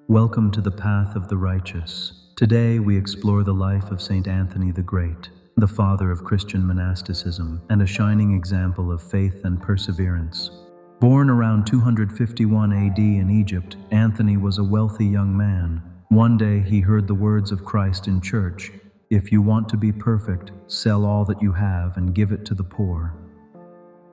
Welcome to the path of the righteous. Today we explore the life of Saint Anthony the Great, the father of Christian monasticism and a shining example of faith and perseverance. Born around 251 AD in Egypt, Anthony was a wealthy young man. One day he heard the words of Christ in church, "If you want to be perfect, sell all that you have and give it to the poor."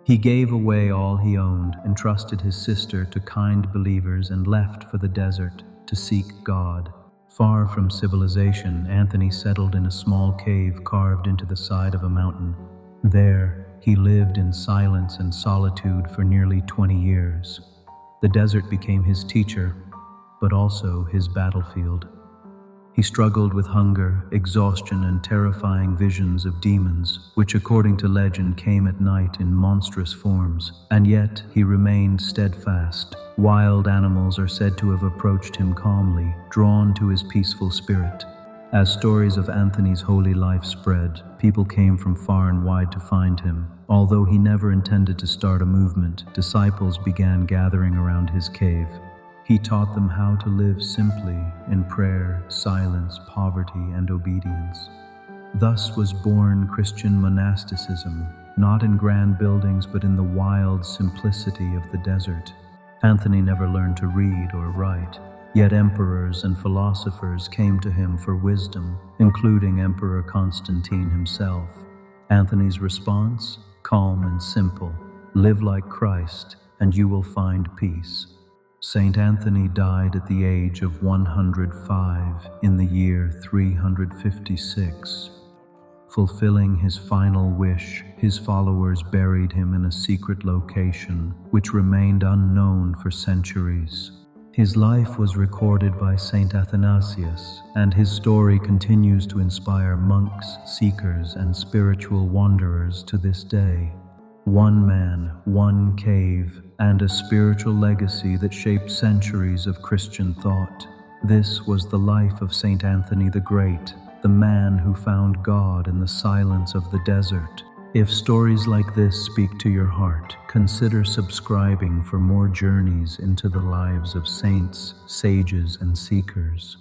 He gave away all he owned, entrusted his sister to kind believers, and left for the desert to seek God. Far from civilization, Anthony settled in a small cave carved into the side of a mountain. There, he lived in silence and solitude for nearly 20 years. The desert became his teacher, but also his battlefield. He struggled with hunger, exhaustion, and terrifying visions of demons, which according to legend came at night in monstrous forms. And yet he remained steadfast. Wild animals are said to have approached him calmly, drawn to his peaceful spirit. As stories of Anthony's holy life spread, people came from far and wide to find him. Although he never intended to start a movement, disciples began gathering around his cave. He taught them how to live simply in prayer, silence, poverty, and obedience. Thus was born Christian monasticism, not in grand buildings but in the wild simplicity of the desert. Anthony never learned to read or write, yet emperors and philosophers came to him for wisdom, including Emperor Constantine himself. Anthony's response? Calm and simple. Live like Christ, and you will find peace. Saint Anthony died at the age of 105 in the year 356. Fulfilling his final wish, his followers buried him in a secret location, which remained unknown for centuries. His life was recorded by Saint Athanasius, and his story continues to inspire monks, seekers, and spiritual wanderers to this day. One man, one cave, and a spiritual legacy that shaped centuries of Christian thought. This was the life of Saint Anthony the Great, the man who found God in the silence of the desert. If stories like this speak to your heart, consider subscribing for more journeys into the lives of saints, sages, and seekers.